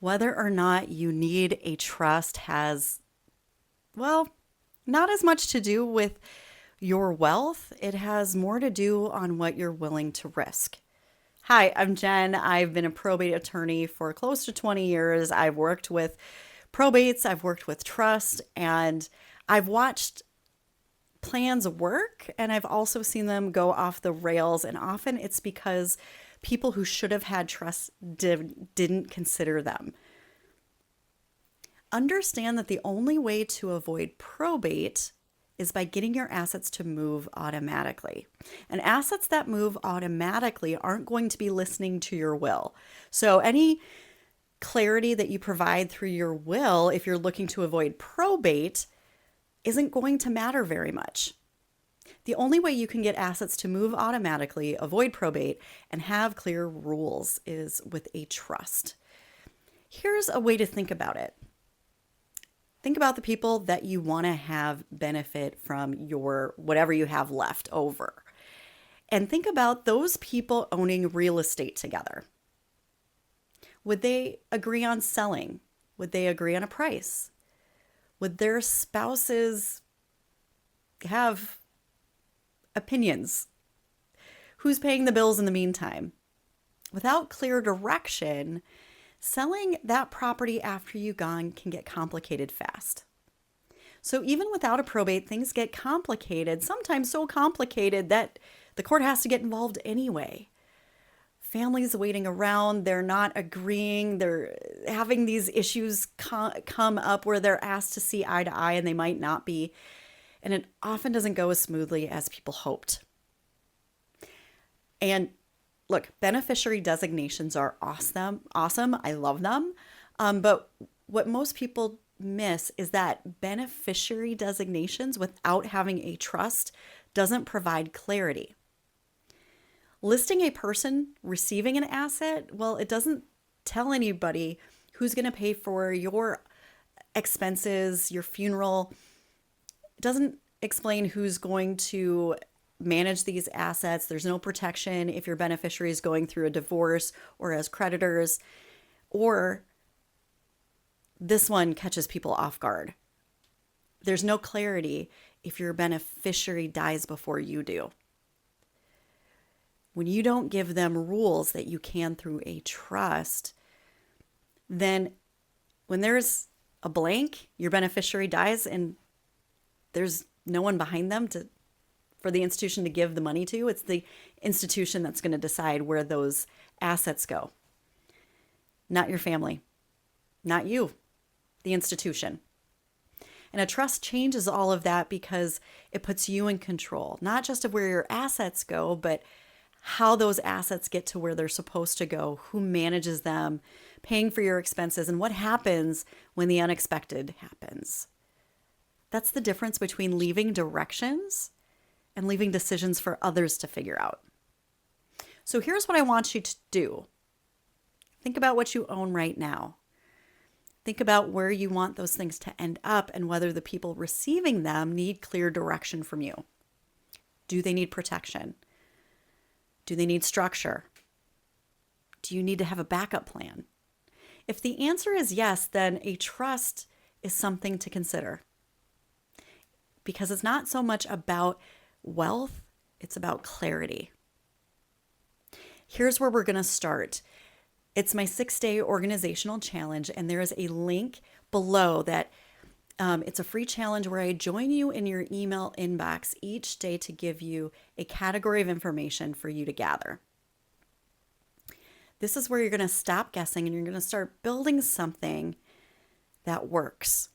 Whether or not you need a trust has, well, not as much to do with your wealth. It has more to do on what you're willing to risk. Hi, I'm Jen. I've been a probate attorney for close to 20 years. I've worked with probates, I've worked with trust, and I've watched plans work, and I've also seen them go off the rails. And often it's because people who should have had trust didn't consider them. Understand that the only way to avoid probate is by getting your assets to move automatically. And assets that move automatically aren't going to be listening to your will. So any clarity that you provide through your will, if you're looking to avoid probate, isn't going to matter very much. The only way you can get assets to move automatically, avoid probate, and have clear rules is with a trust. Here's a way to think about it. Think about the people that you want to have benefit from your whatever you have left over. And think about those people owning real estate together. Would they agree on selling? Would they agree on a price? Would their spouses have opinions? Who's paying the bills in the meantime? Without clear direction, selling that property after you're gone can get complicated fast. So even without a probate, things get complicated, sometimes so complicated that the court has to get involved anyway. Families waiting around, they're not agreeing, they're having these issues come up where they're asked to see eye to eye and they might not be. And it often doesn't go as smoothly as people hoped. And look, beneficiary designations are awesome. I love them. But what most people miss is that beneficiary designations without having a trust doesn't provide clarity. Listing a person receiving an asset, well, it doesn't tell anybody who's going to pay for your expenses, your funeral. It doesn't explain who's going to manage these assets. There's no protection if your beneficiary is going through a divorce or as creditors, or this one catches people off guard. There's no clarity if your beneficiary dies before you do. When you don't give them rules that you can through a trust, then when there's a blank, your beneficiary dies and there's no one behind them for the institution to give the money to. It's the institution that's going to decide where those assets go. Not your family, not you, the institution. And a trust changes all of that because it puts you in control, not just of where your assets go, but how those assets get to where they're supposed to go, who manages them, paying for your expenses, and what happens when the unexpected happens. That's the difference between leaving directions and leaving decisions for others to figure out. So here's what I want you to do. Think about what you own right now. Think about where you want those things to end up and whether the people receiving them need clear direction from you. Do they need protection? Do they need structure? Do you need to have a backup plan? If the answer is yes, then a trust is something to consider. Because it's not so much about wealth, it's about clarity. Here's where we're going to start. It's my 6-day organizational challenge, and there is a link below that it's a free challenge where I join you in your email inbox each day to give you a category of information for you to gather. This is where you're going to stop guessing and you're going to start building something that works.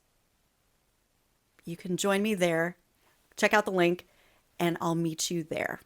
You can join me there, check out the link, and I'll meet you there.